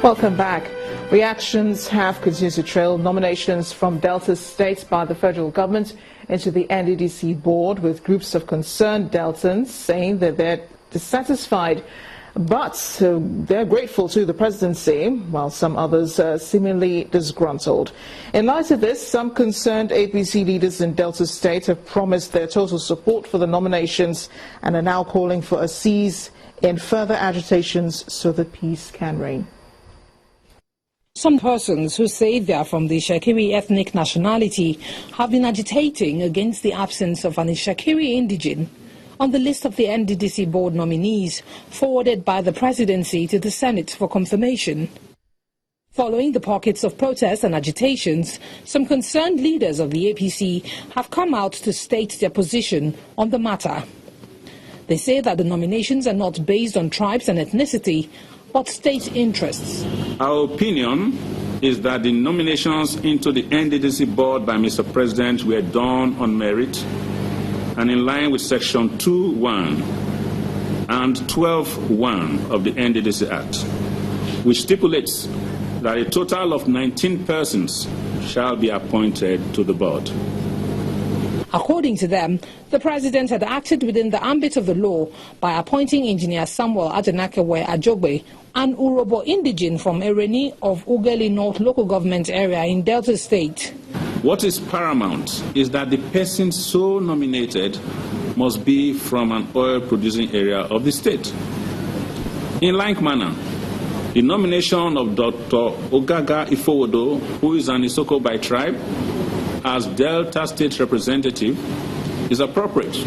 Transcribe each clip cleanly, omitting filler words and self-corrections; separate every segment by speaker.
Speaker 1: Welcome back. Reactions have continued to trail nominations from Delta State by the federal government into the NDDC board, with groups of concerned Deltans saying that they're dissatisfied, but they're grateful to the presidency, while some others are seemingly disgruntled. In light of this, some concerned APC leaders in Delta State have promised their total support for the nominations and are now calling for a cease in further agitations so that peace can reign.
Speaker 2: Some persons who say they are from the Ishakiri ethnic nationality have been agitating against the absence of an Ishakiri indigene on the list of the NDDC board nominees forwarded by the presidency to the Senate for confirmation. Following the pockets of protests and agitations, some concerned leaders of the APC have come out to state their position on the matter. They say that the nominations are not based on tribes and ethnicity, but state interests.
Speaker 3: Our opinion is that the nominations into the NDDC board by Mr. President were done on merit and in line with Section 2(1) and 12(1) of the NDDC Act, which stipulates that a total of 19 persons shall be appointed to the board.
Speaker 2: According to them, the president had acted within the ambit of the law by appointing Engineer Samuel Adenakewe Ajogbe, an Urobo indigene from Ereni of Ugeli North local government area in Delta State.
Speaker 3: What is paramount is that the person so nominated must be from an oil-producing area of the state. In like manner, the nomination of Dr. Ogaga Ifowodo, who is an Isoko by tribe, as Delta State representative is appropriate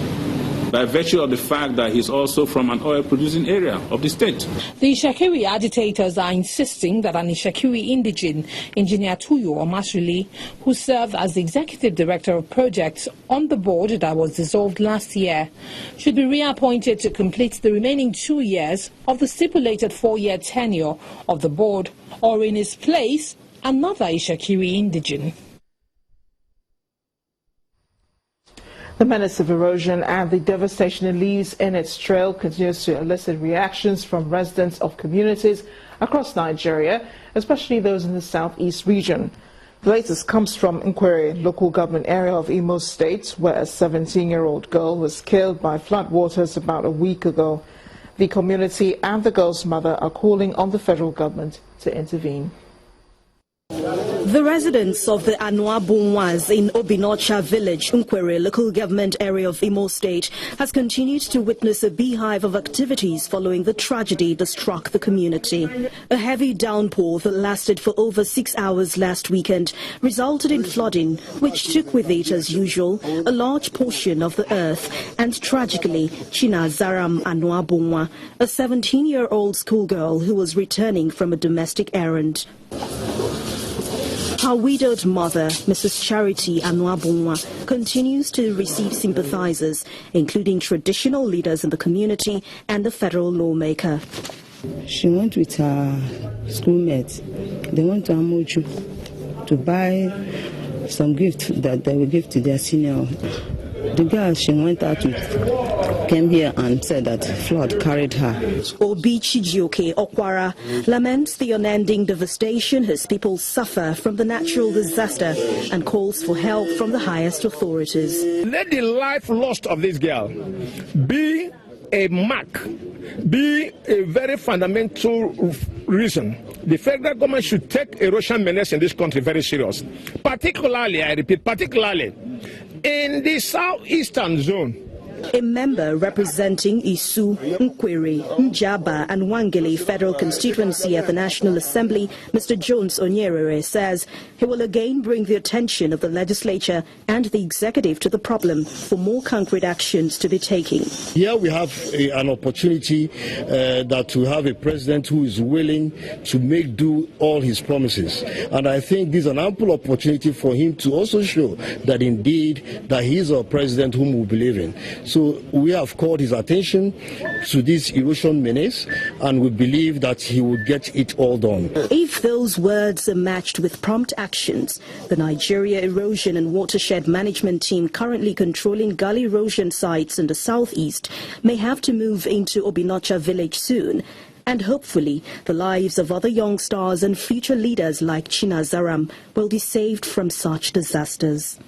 Speaker 3: by virtue of the fact that he's also from an oil-producing area of the state.
Speaker 2: The Ishakiri agitators are insisting that an Ishakiri indigene, Engineer Tuyo Omasuli, who served as the executive director of projects on the board that was dissolved last year, should be reappointed to complete the remaining 2 years of the stipulated 4-year tenure of the board, or in his place, another Ishakiri indigene.
Speaker 1: The menace of erosion and the devastation it leaves in its trail continues to elicit reactions from residents of communities across Nigeria, especially those in the southeast region. The latest comes from Nkwere, local government area of Imo State, where a 17-year-old girl was killed by floodwaters about a week ago. The community and the girl's mother are calling on the federal government to intervene.
Speaker 4: The residents of the Anua Bunwas in Obinocha village, Nkwere, local government area of Imo State, has continued to witness a beehive of activities following the tragedy that struck the community. A heavy downpour that lasted for over 6 hours last weekend resulted in flooding, which took with it, as usual, a large portion of the earth, and tragically, China Zaram Anua Bunwa, a 17-year-old schoolgirl who was returning from a domestic errand. Her widowed mother, Mrs. Charity Anwabunwa, continues to receive sympathizers, including traditional leaders in the community and the federal lawmaker.
Speaker 5: She went with her schoolmates. They went to Amoju to buy some gifts that they will give to their senior. The girl she went out with came here and said that flood carried her.
Speaker 4: Obi Chijioke Okwara laments the unending devastation his people suffer from the natural disaster and calls for help from the highest authorities.
Speaker 6: Let the life lost of this girl be a mark, be a very fundamental reason. The federal government should take erosion menace in this country very serious. Particularly, I repeat, particularly in the southeastern zone.
Speaker 4: A member representing Isu, Nkwere, Njaba and Wangele federal constituency at the National Assembly, Mr. Jones Onyerere, says he will again bring the attention of the legislature and the executive to the problem for more concrete actions to be taken.
Speaker 7: Here we have an opportunity that we have a president who is willing to make do all his promises. And I think this is an ample opportunity for him to also show that indeed that he is a president whom we believe in. So we have called his attention to this erosion menace, and we believe that he will get it all done.
Speaker 4: If those words are matched with prompt actions, the Nigeria Erosion and Watershed Management Team currently controlling gully erosion sites in the southeast may have to move into Obinocha village soon, And hopefully, the lives of other young stars and future leaders like Chinazaram will be saved from such disasters.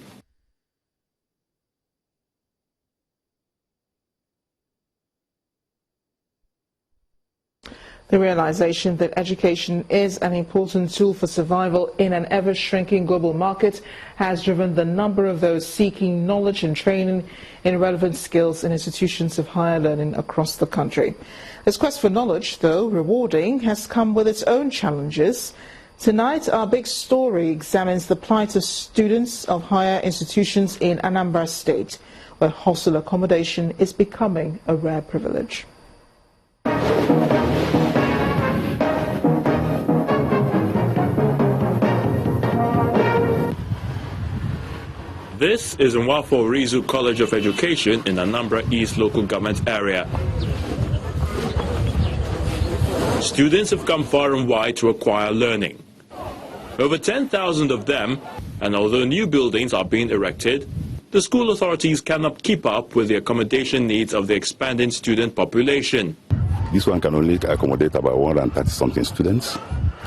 Speaker 1: The realization that education is an important tool for survival in an ever-shrinking global market has driven the number of those seeking knowledge and training in relevant skills in institutions of higher learning across the country. This quest for knowledge, though rewarding, has come with its own challenges. Tonight, our big story examines the plight of students of higher institutions in Anambra State, where hostel accommodation is becoming a rare privilege.
Speaker 8: This is Imo State College of Education in Anambra East local government area. Students have come far and wide to acquire learning. Over 10,000 of them, and although new buildings are being erected, the school authorities cannot keep up with the accommodation needs of the expanding student population.
Speaker 9: This one can only accommodate about 130-something students.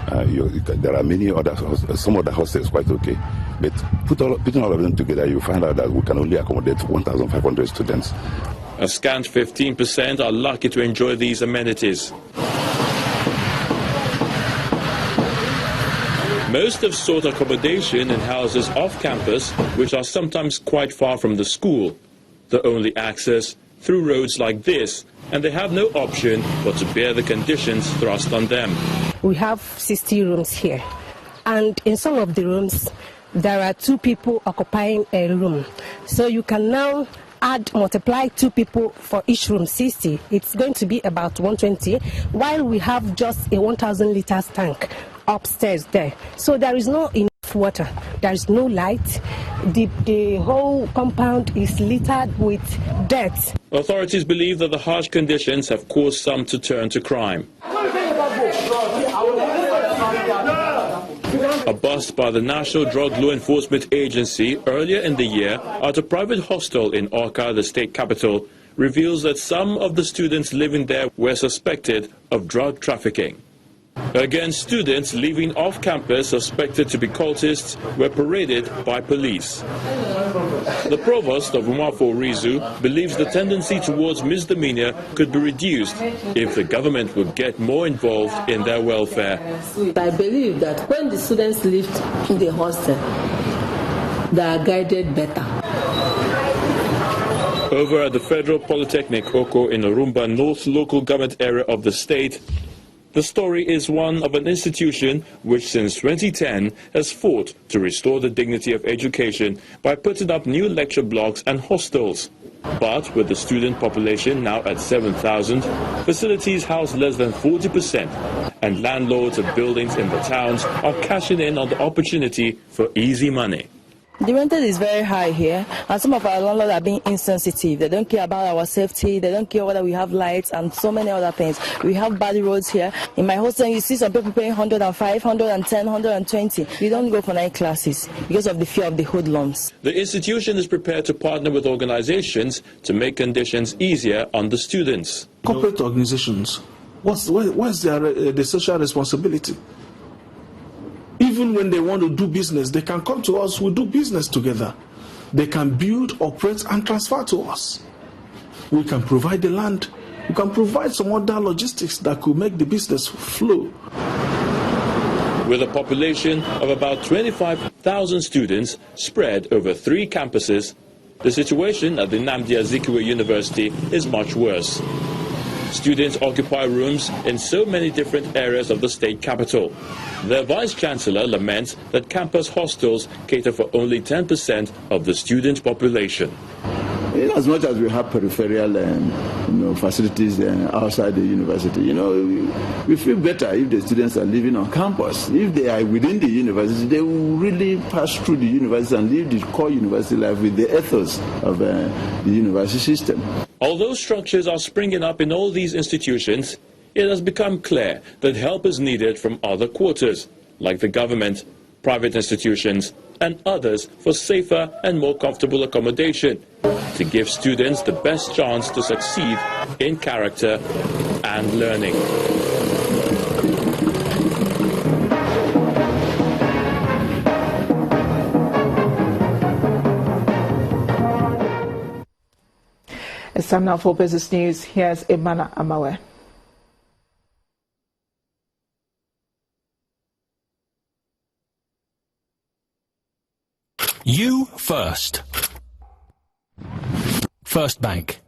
Speaker 9: There are many other, some other hostels quite okay, but putting all of them together, you find out that we can only accommodate 1,500 students.
Speaker 8: A scant 15% are lucky to enjoy these amenities. Most have sought accommodation in houses off campus, which are sometimes quite far from the school. The only access through roads like this, and they have no option but to bear the conditions thrust on them.
Speaker 10: We have 60 rooms here, and in some of the rooms there are 2 people occupying a room. So you can now multiply 2 people for each room, 60. It's going to be about 120, while we have just a 1,000 liters tank upstairs there. So there is no enough water, there is no light. The whole compound is littered with dirt.
Speaker 8: Authorities believe that the harsh conditions have caused some to turn to crime. A bust by the National Drug Law Enforcement Agency earlier in the year at a private hostel in Awka, the state capital, reveals that some of the students living there were suspected of drug trafficking. Again, students leaving off campus suspected to be cultists were paraded by police. The provost of Imo State believes the tendency towards misdemeanor could be reduced if the government would get more involved in their welfare.
Speaker 11: I believe that when the students live in the hostel, they are guided better.
Speaker 8: Over at the Federal Polytechnic Oko in Orumba North local government area of the state, the story is one of an institution which since 2010 has fought to restore the dignity of education by putting up new lecture blocks and hostels. But with the student population now at 7,000, facilities house less than 40%, and landlords of buildings in the towns are cashing in on the opportunity for easy money.
Speaker 12: The rental is very high here, and some of our landlords are being insensitive. They don't care about our safety, they don't care whether we have lights and so many other things. We have bad roads here. In my hostel, you see some people paying 105, 110, 120. We don't go for night classes because of the fear of the hoodlums.
Speaker 8: The institution is prepared to partner with organizations to make conditions easier on the students.
Speaker 13: Corporate organizations, what's their social responsibility? Even when they want to do business, they can come to us, we'll do business together. They can build, operate, and transfer to us. We can provide the land. We can provide some other logistics that could make the business flow.
Speaker 8: With a population of about 25,000 students spread over 3 campuses, the situation at the Nnamdi Azikiwe University is much worse. Students occupy rooms in so many different areas of the state capital. Their vice-chancellor laments that campus hostels cater for only 10% of the student population.
Speaker 14: In as much as we have peripheral facilities outside the university, we feel better if the students are living on campus. If they are within the university, they will really pass through the university and live the core university life with the ethos of the university system.
Speaker 8: Although structures are springing up in all these institutions, it has become clear that help is needed from other quarters, like the government, private institutions, and others for safer and more comfortable accommodation, to give students the best chance to succeed in character and learning.
Speaker 1: It's time now for business news. Here's Imana Amawe.
Speaker 15: You first. First Bank.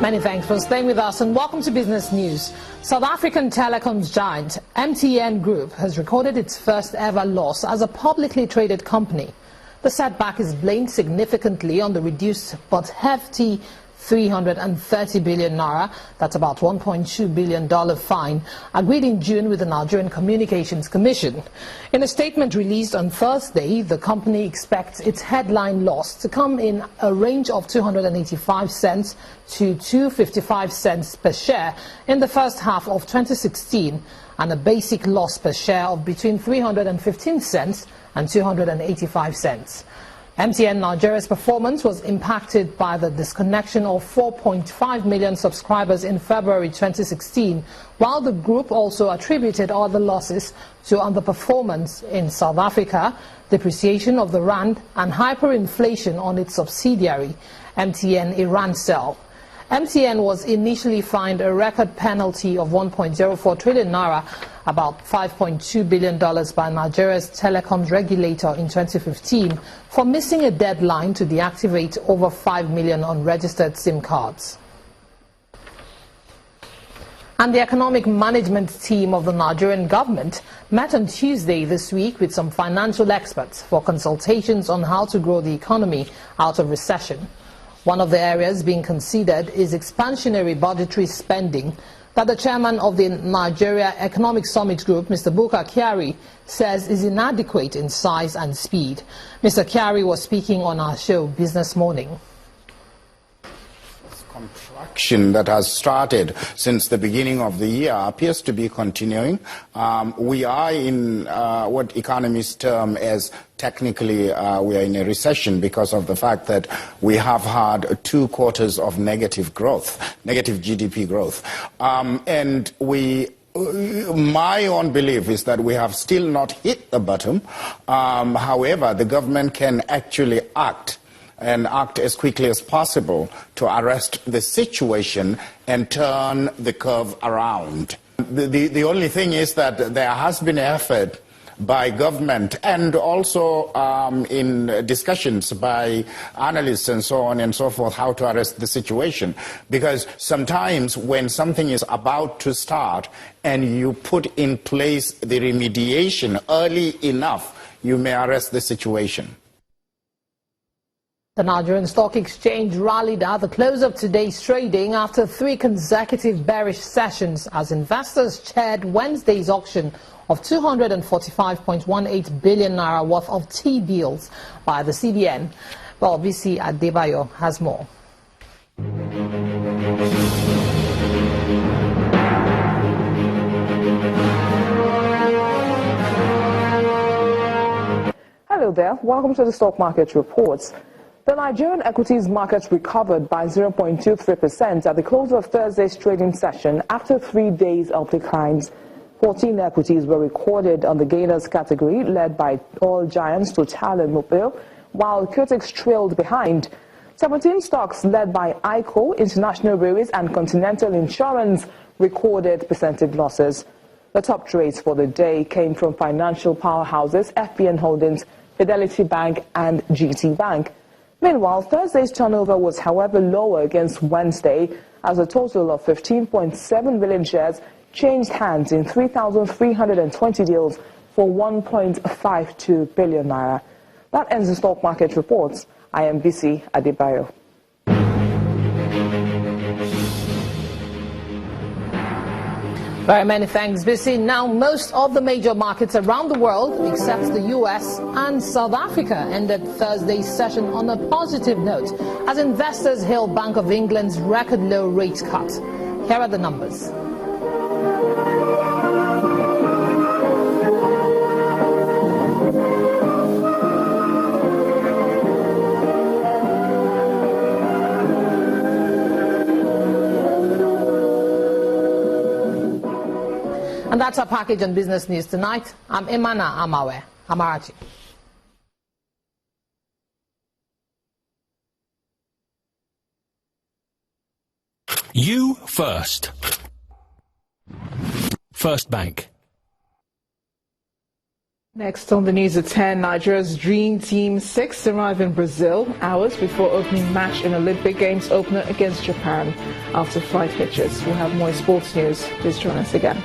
Speaker 2: Many thanks for staying with us and welcome to Business News. South African telecoms giant MTN Group has recorded its first ever loss as a publicly traded company. The setback is blamed significantly on the reduced but hefty 330 billion naira, that's about $1.2 billion fine, agreed in June with the Nigerian Communications Commission. In a statement released on Thursday, the company expects its headline loss to come in a range of 285 cents to 255 cents per share in the first half of 2016, and a basic loss per share of between 315 cents and 285 cents. MTN Nigeria's performance was impacted by the disconnection of 4.5 million subscribers in February 2016, while the group also attributed other losses to underperformance in South Africa, depreciation of the rand, and hyperinflation on its subsidiary, MTN Irancell. MTN was initially fined a record penalty of 1.04 trillion naira, about $5.2 billion by Nigeria's telecoms regulator in 2015 for missing a deadline to deactivate over 5 million unregistered SIM cards. And the economic management team of the Nigerian government met on Tuesday this week with some financial experts for consultations on how to grow the economy out of recession. One of the areas being considered is expansionary budgetary spending that the chairman of the Nigeria Economic Summit Group, Mr. Bukar Kyari, says is inadequate in size and speed. Mr. Kyari was speaking on our show Business Morning.
Speaker 16: Contraction that has started since the beginning of the year appears to be continuing. We are in what economists term as technically we are in a recession because of the fact that we have had 2 quarters of negative growth, negative GDP growth. And my own belief is that we have still not hit the bottom. However, the government can actually act as quickly as possible to arrest the situation and turn the curve around. The only thing is that there has been effort by government and also in discussions by analysts and so on and so forth how to arrest the situation. Because sometimes when something is about to start and you put in place the remediation early enough, you may arrest the situation.
Speaker 2: The Nigerian Stock Exchange rallied at the close of today's trading after 3 consecutive bearish sessions as investors chaired Wednesday's auction of 245.18 billion naira worth of T-bills by the CBN. Well, BC Adebayo has more.
Speaker 17: Hello there, welcome to the Stock Market Reports. The Nigerian equities market recovered by 0.23% at the close of Thursday's trading session after 3 days of declines. 14 equities were recorded on the gainers category, led by oil giants Total and Mobil, while Curtex trailed behind. 17 stocks led by ICO, International Railways and Continental Insurance recorded percentage losses. The top trades for the day came from financial powerhouses FBN Holdings, Fidelity Bank and GT Bank. Meanwhile, Thursday's turnover was, however, lower against Wednesday, as a total of 15.7 million shares changed hands in 3,320 deals for 1.52 billion naira. That ends the stock market reports. I am BC Adebayo.
Speaker 2: Very many thanks, BC. Now, most of the major markets around the world, except the US and South Africa, ended Thursday's session on a positive note as investors hailed Bank of England's record low rate cut. Here are the numbers. And that's our package on business news tonight. I'm Imana Amawe. Amarachi.
Speaker 15: You first. First Bank.
Speaker 1: Next on the news at 10, Nigeria's Dream Team 6 arrive in Brazil hours before opening match in Olympic Games opener against Japan after flight hitches. We'll have more sports news. Please join us again.